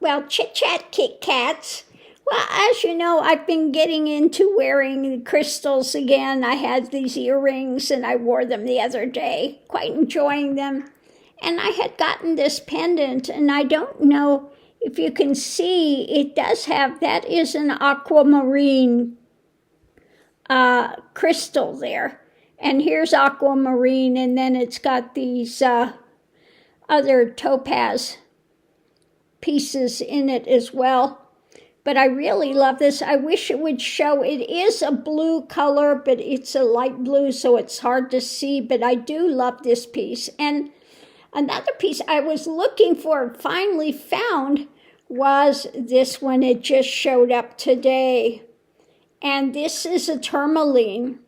well, chit-chat Kit Kats. Well, as you know, I've been getting into wearing crystals again. I had these earrings and I wore them the other day, quite enjoying them. And I had gotten this pendant, and I don't know if you can see, it does have, that is an aquamarine crystal there. And here's aquamarine, and then it's got these other topaz pieces in it as well. But I really love this. I wish it would show. It is a blue color, but it's a light blue, so it's hard to see. But I do love this piece. And another piece I was looking for, finally found, was this one. It just showed up today. And this is a tourmaline.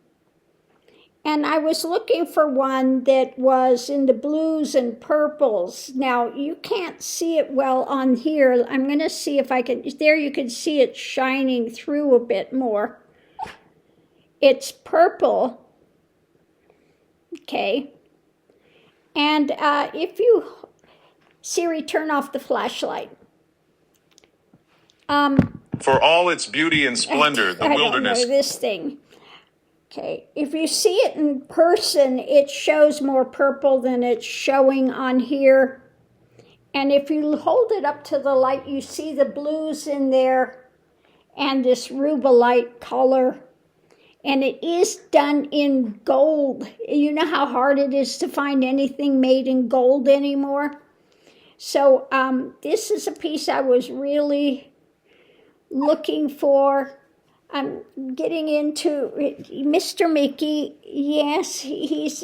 And I was looking for one that was in the blues and purples. Now, you can't see it well on here. I'm going to see if I can. There you can see it shining through a bit more. It's purple. Okay. And if you, Siri, turn off the flashlight. For all its beauty and splendor, the wilderness. I don't know this thing. Okay, if you see it in person, it shows more purple than it's showing on here. And if you hold it up to the light, you see the blues in there and this rubellite color. And it is done in gold. You know how hard it is to find anything made in gold anymore? So this is a piece I was really looking for. I'm getting into Mr. Mickey. Yes, he's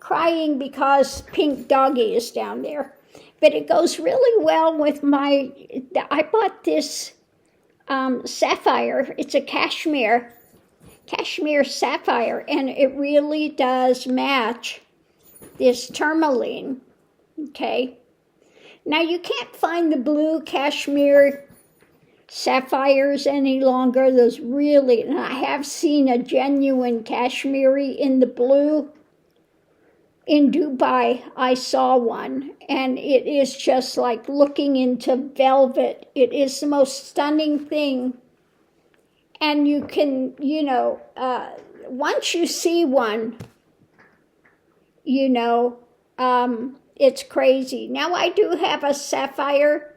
crying because Pink Doggy is down there. But it goes really well with I bought this sapphire. It's a cashmere sapphire, and it really does match this tourmaline. Okay. Now you can't find the blue cashmere sapphires any longer. Those really, and I have seen a genuine cashmere in the blue. In Dubai, I saw one, and it is just like looking into velvet. It is the most stunning thing. And you can, once you see one, it's crazy. Now I do have a sapphire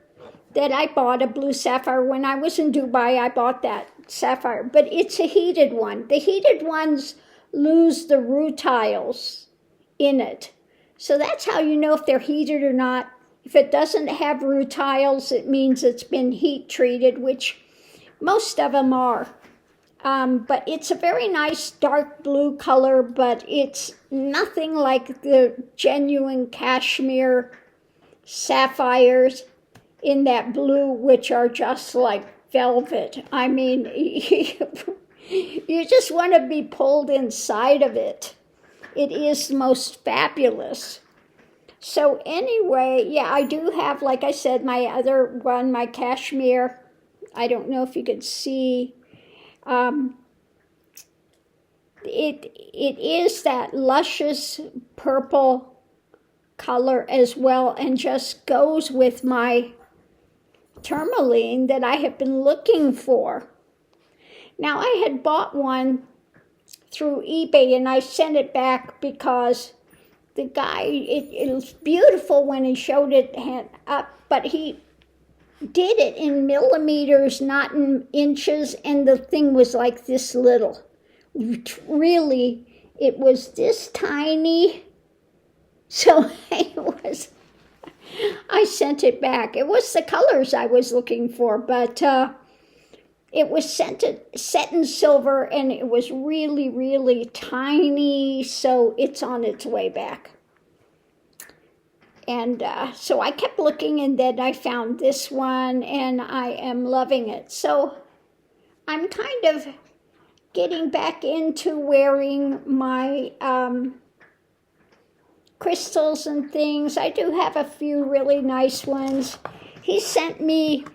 that I bought, a blue sapphire. When I was in Dubai, I bought that sapphire, but it's a heated one. The heated ones lose the rutiles in it. So that's how you know if they're heated or not. If it doesn't have rutiles, it means it's been heat treated, which most of them are. But it's a very nice dark blue color, but it's nothing like the genuine cashmere sapphires in that blue, which are just like velvet. I mean, you just want to be pulled inside of it. It is the most fabulous. So anyway, yeah, I do have, like I said, my other one, my cashmere. I don't know if you can see. It is that luscious purple color as well, and just goes with my tourmaline that I have been looking for. Now, I had bought one through eBay, and I sent it back because the guy, it was beautiful when he showed it up, but he did it in millimeters, not in inches, and the thing was like this little. Really, it was this tiny. So I sent it back. It was the colors I was looking for, but it was set in silver, and it was really, really tiny, so it's on its way back. And so I kept looking, and then I found this one, and I am loving it. So I'm kind of getting back into wearing my crystals and things. I do have a few really nice ones. He sent me,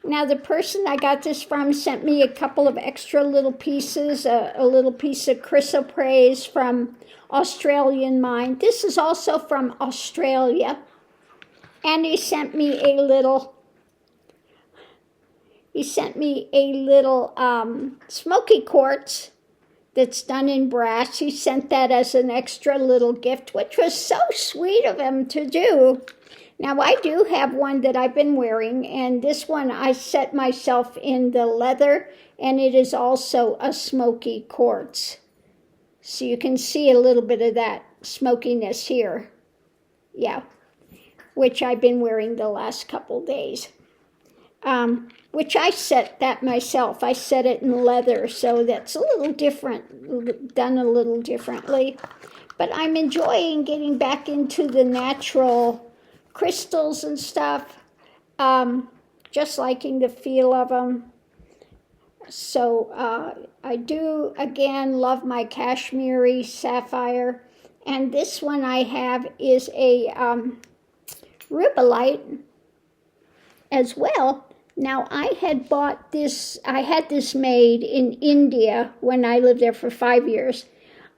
now the person I got this from sent me a couple of extra little pieces, a little piece of chrysoprase from Australian mine. This is also from Australia. And he sent me a little he sent me a little smoky quartz that's done in brass. He sent that as an extra little gift, which was so sweet of him to do. Now, I do have one that I've been wearing, and this one I set myself in the leather, and it is also a smoky quartz. So you can see a little bit of that smokiness here. Yeah, which I've been wearing the last couple days. Which I set that myself. I set it in leather, so that's a little different, done a little differently. But I'm enjoying getting back into the natural crystals and stuff, just liking the feel of them. So I do, again, love my Kashmiri sapphire. And this one I have is a rubellite as well. Now, I had bought this, I had this made in India when I lived there for 5 years.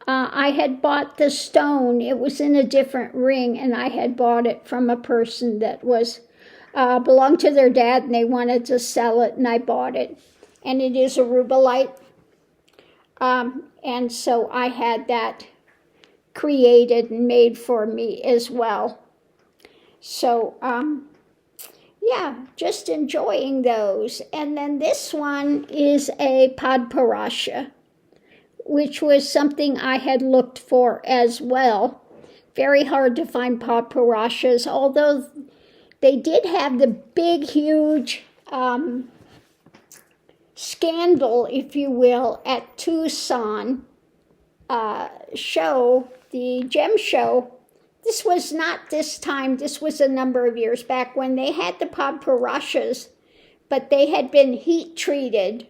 I had bought the stone. It was in a different ring, and I had bought it from a person that was belonged to their dad, and they wanted to sell it, and I bought it. And it is a rubellite. And so I had that created and made for me as well. So, yeah, just enjoying those. And then this one is a Padparasha, which was something I had looked for as well. Very hard to find Padparashas, although they did have the big, huge scandal, if you will, at Tucson show, the gem show. This was not this time, this was a number of years back when they had the Padparashas, but they had been heat treated,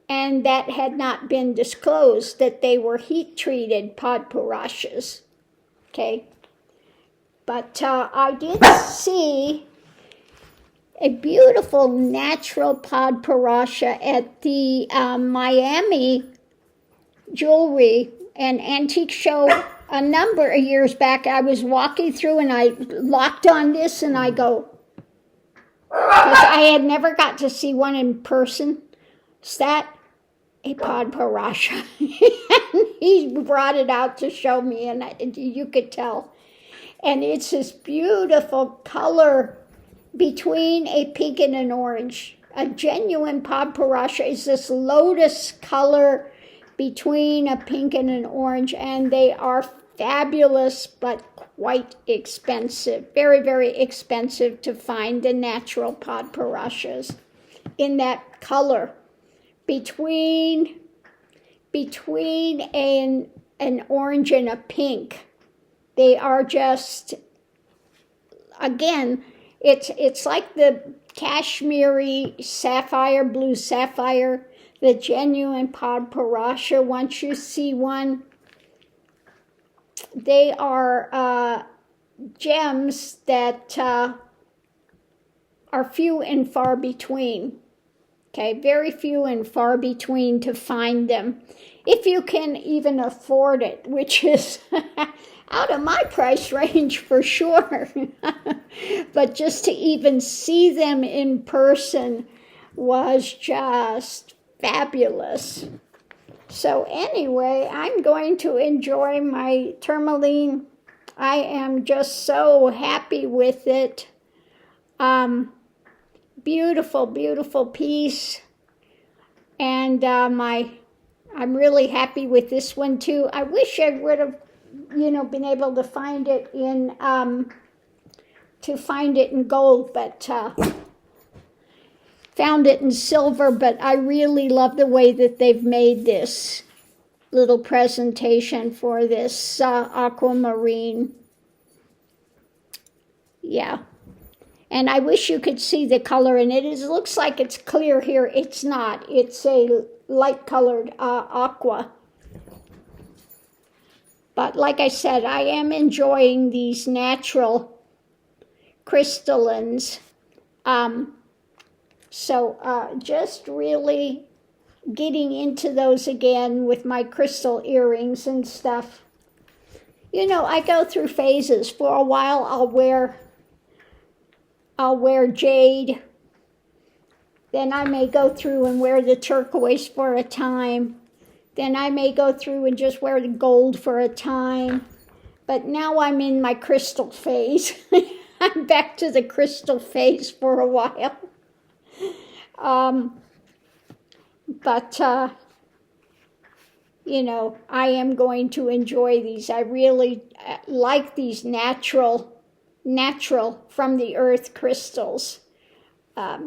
and that had not been disclosed that they were heat treated Padparashas. Okay? But I did see a beautiful natural Padparasha at the Miami Jewelry and Antique Show a number of years back. I was walking through and I locked on this and I go, because I had never got to see one in person. Is that a Padparasha? And he brought it out to show me, and you could tell. And it's this beautiful color between a pink and an orange. A genuine Padparasha is this lotus color between a pink and an orange, and they are fabulous but quite expensive. Very, very expensive to find the natural Padparashas in that color. Between an orange and a pink. They are just, again, it's like the Kashmiri sapphire, blue sapphire, the genuine Padparasha. Once you see one, they are gems that are few and far between. Okay, very few and far between to find them. If you can even afford it, which is out of my price range for sure. But just to even see them in person was just fabulous. So anyway, I'm going to enjoy my tourmaline. I am just so happy with it. Beautiful, beautiful piece. And I'm really happy with this one too. I wish I would have, been able to find it in gold, but found it in silver. But I really love the way that they've made this little presentation for this aquamarine. Yeah. And I wish you could see the color in it. It looks like it's clear here. It's not. It's a light-colored aqua. But like I said, I am enjoying these natural crystallines. So just really getting into those again with my crystal earrings and stuff. I go through phases. For a while, I'll wear jade Then I may go through and wear the turquoise for a time. Then I may go through and just wear the gold for a time. But now I'm in my crystal phase. I'm back to the crystal phase for a while. You know, I am going to enjoy these. I really like these natural from the earth crystals.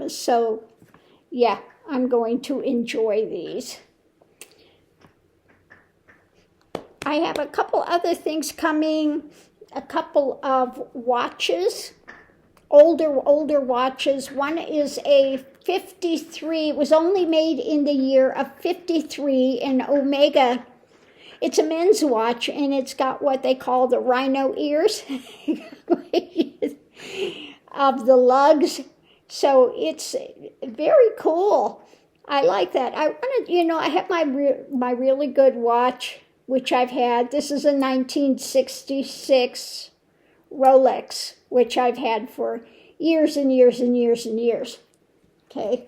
So, yeah, I'm going to enjoy these. I have a couple other things coming, a couple of watches, older watches. One is a 53, it was only made in the year of 53 in Omega. It's a men's watch, and it's got what they call the rhino ears of the lugs. So it's very cool. I like that. I wanted, you know, I have my really good watch, which I've had. This is a 1966 Rolex, which I've had for years and years and years and years. Okay.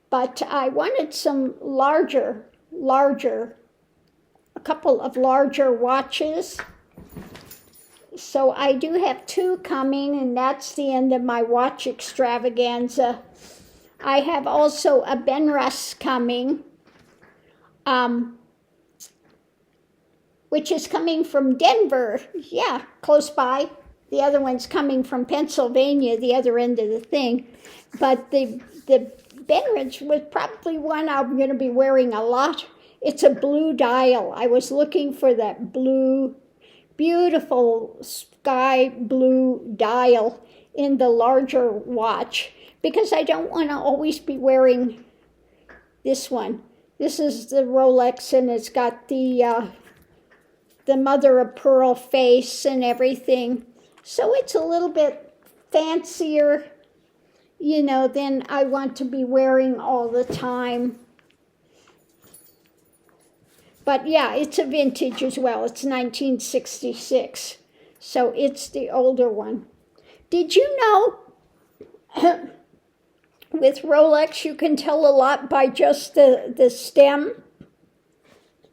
But I wanted some larger, a couple of larger watches. So I do have two coming, and that's the end of my watch extravaganza. I have also a Benrus coming, which is coming from Denver. Yeah, close by. The other one's coming from Pennsylvania, the other end of the thing. But the Benrus was probably one I'm going to be wearing a lot. It's a blue dial. I was looking for that blue, beautiful sky blue dial in the larger watch because I don't want to always be wearing this one. This is the Rolex, and it's got the mother of pearl face and everything. So it's a little bit fancier, you know, than I want to be wearing all the time. But yeah, it's a vintage as well. It's 1966. So it's the older one. Did you know with Rolex you can tell a lot by just the stem?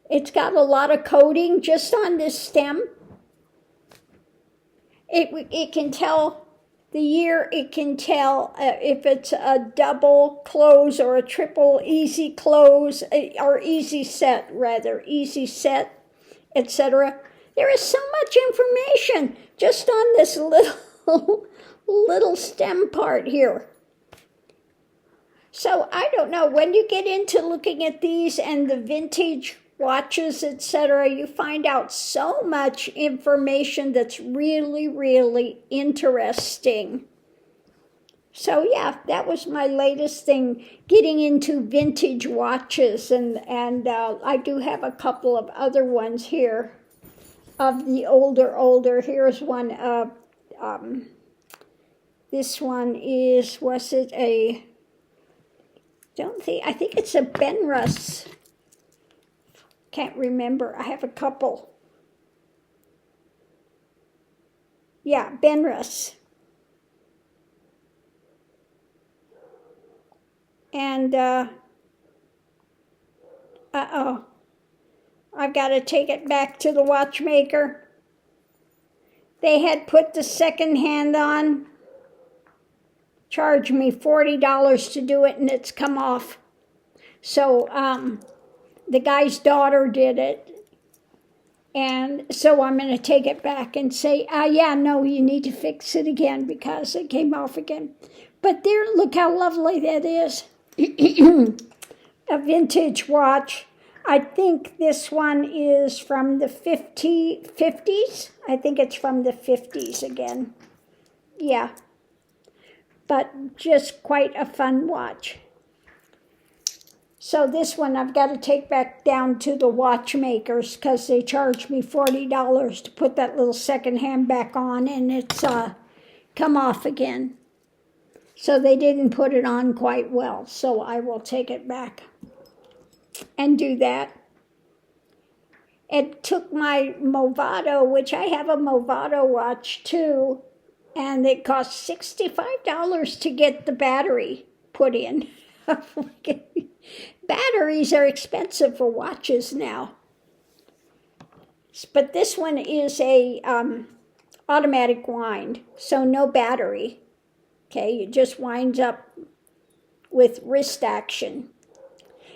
It's got a lot of coding just on this stem. It can tell the year, it can tell if it's a double close or a triple easy close, or easy set, etc. There is so much information just on this little stem part here. So I don't know, when you get into looking at these and the vintage watches, etc., you find out so much information that's really, really interesting. So yeah, that was my latest thing, getting into vintage watches, and I do have a couple of other ones here of the older. Here's one. This one is, I think it's a Benrus. Can't remember. I have a couple. Yeah, Benrus. And, I've got to take it back to the watchmaker. They had put the second hand on, charged me $40 to do it, and it's come off. So, the guy's daughter did it, and so I'm going to take it back and say, yeah, no, you need to fix it again because it came off again. But there, look how lovely that is. A vintage watch. I think this one is from the 50s. I think it's from the 50s again. Yeah, but just quite a fun watch. So this one I've got to take back down to the watchmakers because they charged me $40 to put that little second hand back on, and it's come off again. So they didn't put it on quite well, so I will take it back and do that. It took my Movado, which I have a Movado watch too, And it costs $65 to get the battery put in. Batteries are expensive for watches now. But this one is a automatic wind, so no battery. Okay, it just winds up with wrist action.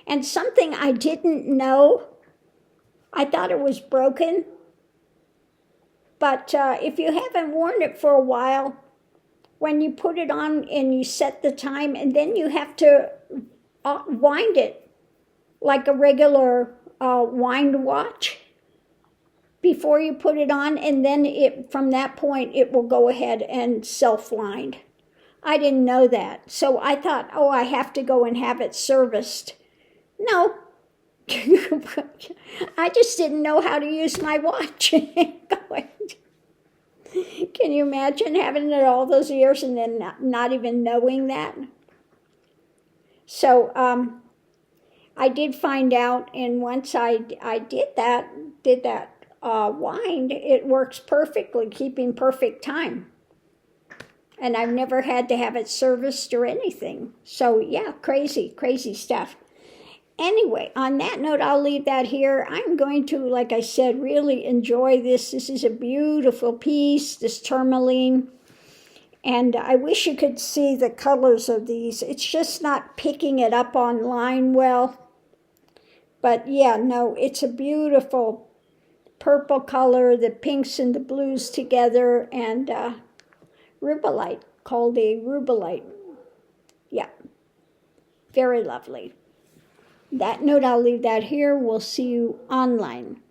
And something I didn't know, I thought it was broken. But if you haven't worn it for a while, when you put it on and you set the time, and then you have to wind it like a regular wind watch before you put it on, and then from that point it will go ahead and self-wind. I didn't know that, so I thought, oh, I have to go and have it serviced. No. I just didn't know how to use my watch. Can you imagine having it all those years and then not even knowing that? So I did find out, and once I did that wind, it works perfectly, keeping perfect time. And I've never had to have it serviced or anything. So yeah, crazy stuff. Anyway, on that note, I'll leave that here. I'm going to, like I said, really enjoy this. This is a beautiful piece, this tourmaline. And I wish you could see the colors of these. It's just not picking it up online well. But yeah, no, it's a beautiful purple color, the pinks and the blues together, and rubellite, called a rubellite. Yeah, very lovely. That note, I'll leave that here. We'll see you online.